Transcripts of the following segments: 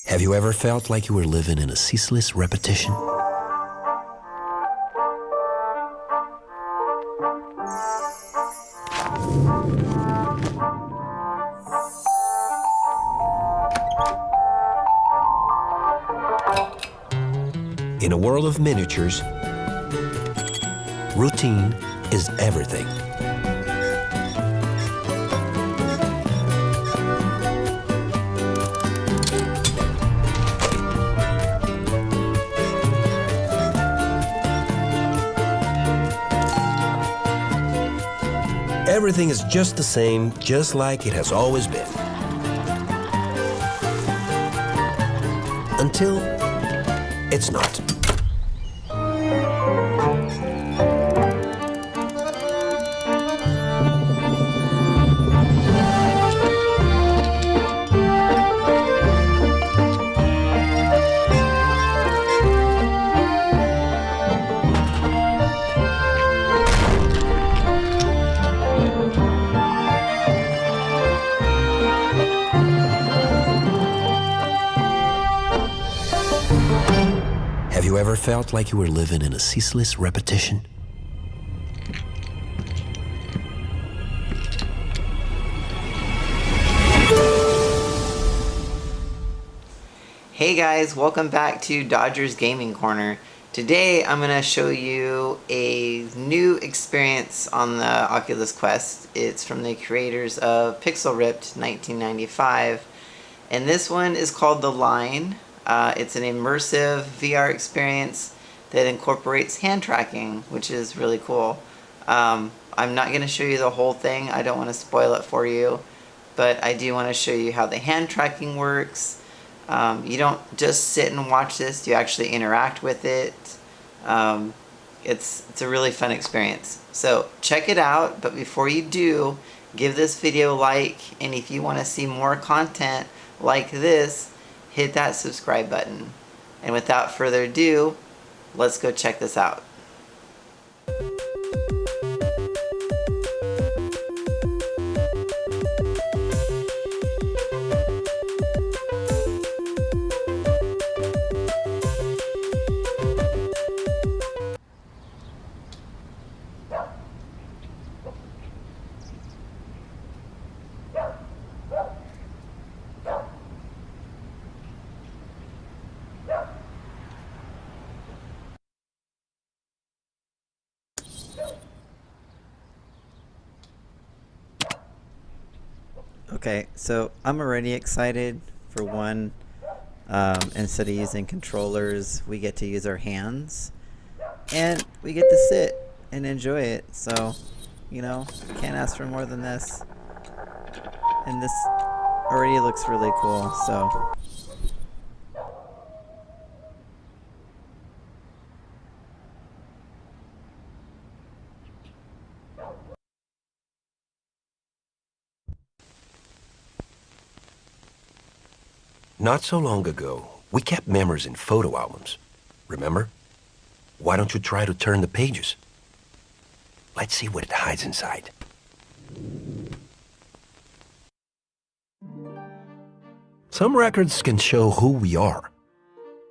Have you ever felt like you were living in a ceaseless repetition? In a world of miniatures, routine is everything. Everything is just the same, just like it has always been. Until it's not. Have you ever felt like you were living in a ceaseless repetition? Hey guys, welcome back to Dodgers Gaming Corner. Today I'm going to show you a new experience on the Oculus Quest. It's from the creators of Pixel Ripped 1995, and this one is called The Line. It's an immersive VR experience that incorporates hand tracking, which is really cool. I'm not going to show you the whole thing. I don't want to spoil it for you, but I do want to show you how the hand tracking works. You don't just sit and watch this, you actually interact with it. It's a really fun experience. So check it out, but before you do, give this video a like, and if you want to see more content like this, hit that subscribe button. And without further ado, let's go check this out. Okay, so I'm already excited. For one, instead of using controllers, we get to use our hands, and we get to sit and enjoy it. So, you know, can't ask for more than this. And this already looks really cool, so. Not so long ago, we kept memories in photo albums. Remember? Why don't you try to turn the pages? Let's see what it hides inside. Some records can show who we are,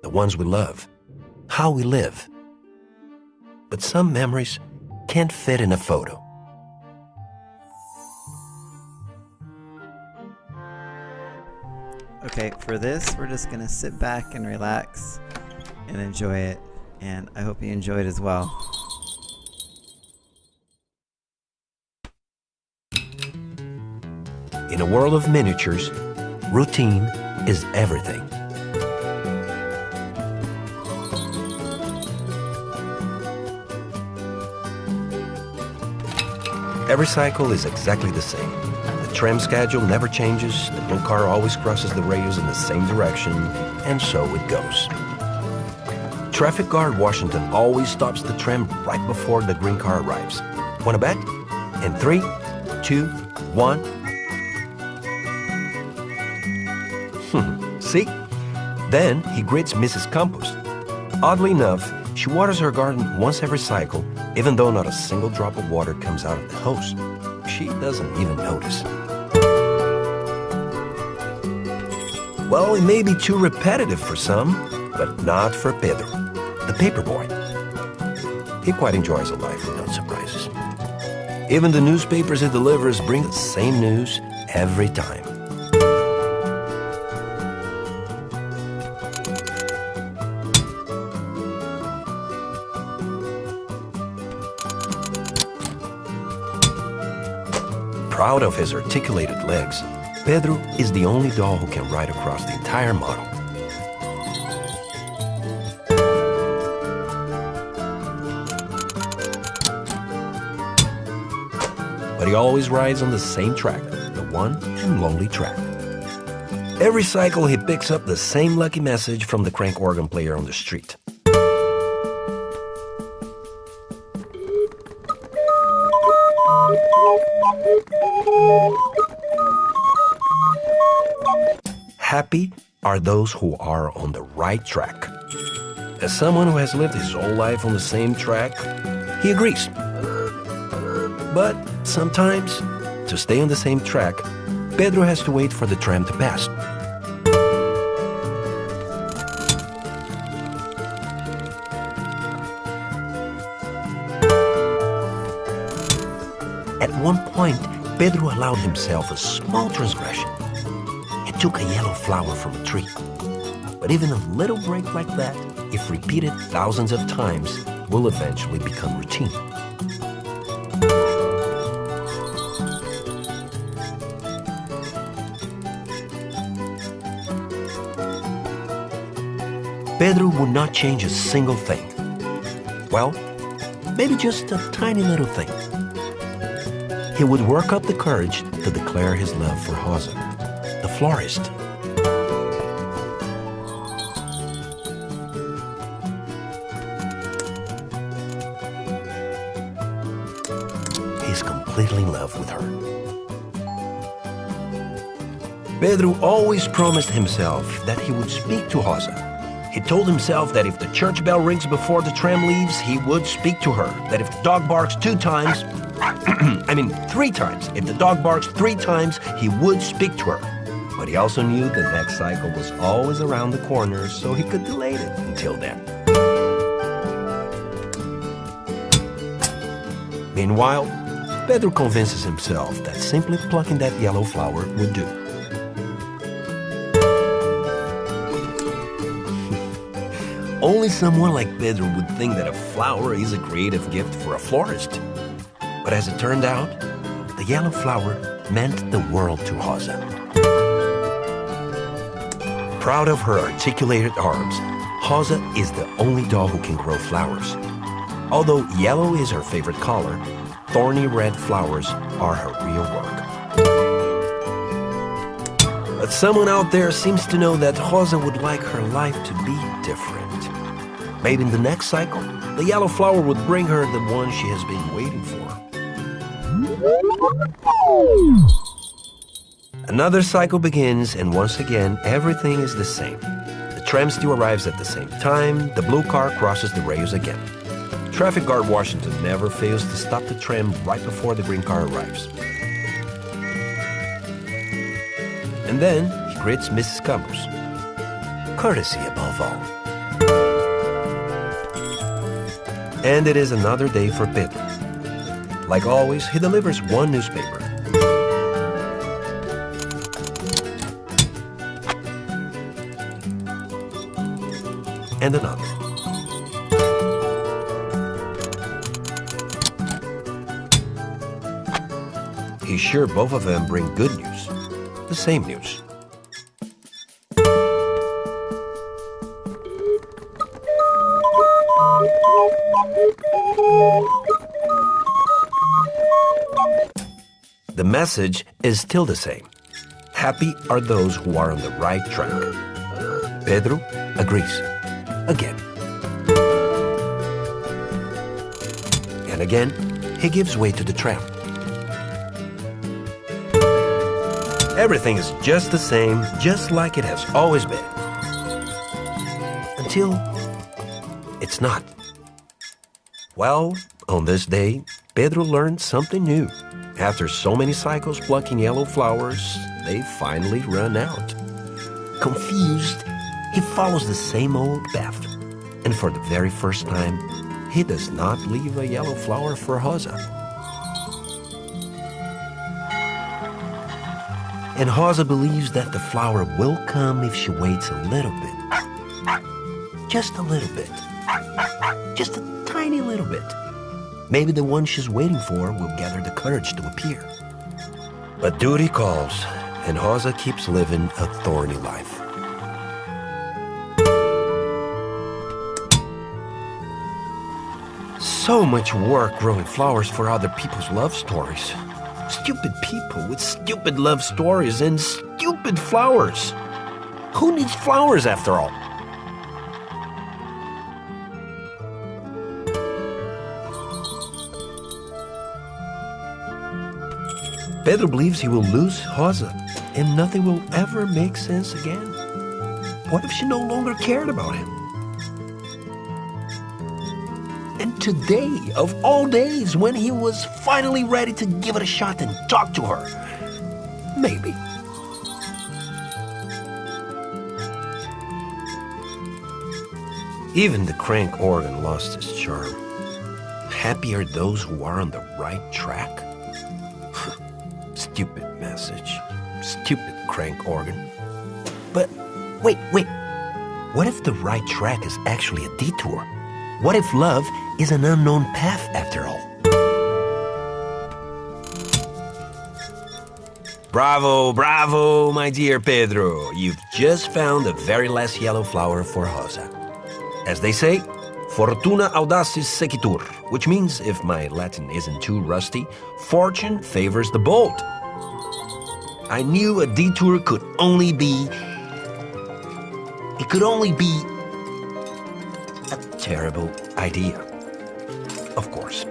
the ones we love, how we live. But some memories can't fit in a photo. Okay, for this, we're just gonna sit back and relax and enjoy it, and I hope you enjoy it as well. In a world of miniatures, routine is everything. Every cycle is exactly the same. The tram schedule never changes, the blue car always crosses the rails in the same direction, and so it goes. Traffic guard Washington always stops the tram right before the green car arrives. Wanna bet? In 3, 2, 1. See? Then he greets Mrs. Campos. Oddly enough, she waters her garden once every cycle, even though not a single drop of water comes out of the hose. She doesn't even notice. Well, it may be too repetitive for some, but not for Pedro, the paperboy. He quite enjoys a life without surprises. Even the newspapers he delivers bring the same news every time. Proud of his articulated legs, Pedro is the only doll who can ride across the entire model. But he always rides on the same track, the one and lonely track. Every cycle he picks up the same lucky message from the crank organ player on the street. Happy are those who are on the right track. As someone who has lived his whole life on the same track, he agrees. But sometimes, to stay on the same track, Pedro has to wait for the tram to pass. At one point, Pedro allowed himself a small transgression. He took a yellow flower from a tree. But even a little break like that, if repeated thousands of times, will eventually become routine. Pedro would not change a single thing. Well, maybe just a tiny little thing. He would work up the courage to declare his love for Rosa, the florist. He's completely in love with her. Pedro always promised himself that he would speak to Rosa. He told himself that if the church bell rings before the tram leaves, he would speak to her. That if the dog barks 2 times, 3 times. If the dog barks 3 times, he would speak to her. But he also knew the next cycle was always around the corner, so he could delay it until then. Meanwhile, Pedro convinces himself that simply plucking that yellow flower would do. Only someone like Pedro would think that a flower is a creative gift for a florist. But as it turned out, the yellow flower meant the world to Rosa. Proud of her articulated arms, Rosa is the only doll who can grow flowers. Although yellow is her favorite color, thorny red flowers are her real work. But someone out there seems to know that Rosa would like her life to be different. Maybe in the next cycle, the yellow flower would bring her the one she has been waiting for. Another cycle begins, and once again, everything is the same. The tram still arrives at the same time, the blue car crosses the rails again. Traffic guard Washington never fails to stop the tram right before the green car arrives. And then he greets Mrs. Campos. Courtesy above all. And it is another day for Pedro. Like always, he delivers one newspaper. And another. He's sure both of them bring good news. The same news. The message is still the same. Happy are those who are on the right track. Pedro agrees. Again. And again, he gives way to the tram. Everything is just the same, just like it has always been. Until it's not. Well, on this day, Pedro learned something new. After so many cycles plucking yellow flowers, they finally run out. confused, he follows the same old path. And for the very first time, he does not leave a yellow flower for Rosa. And Rosa believes that the flower will come if she waits a little bit. Just a little bit. Just a tiny little bit. Maybe the one she's waiting for will gather the courage to appear. But duty calls, and Rosa keeps living a thorny life. So much work growing flowers for other people's love stories. Stupid people with stupid love stories and stupid flowers. Who needs flowers after all? Pedro believes he will lose Rosa and nothing will ever make sense again. What if she no longer cared about him? And today, of all days, when he was finally ready to give it a shot and talk to her, maybe. Even the crank organ lost its charm. Happy are those who are on the right track. Stupid message. Stupid crank organ. But wait. What if the right track is actually a detour? What if love is an unknown path after all? Bravo, my dear Pedro. You've just found the very last yellow flower for Rosa. As they say, fortuna audacis sequitur, which means, if my Latin isn't too rusty, fortune favors the bold. I knew a detour could only be a terrible idea. Of course.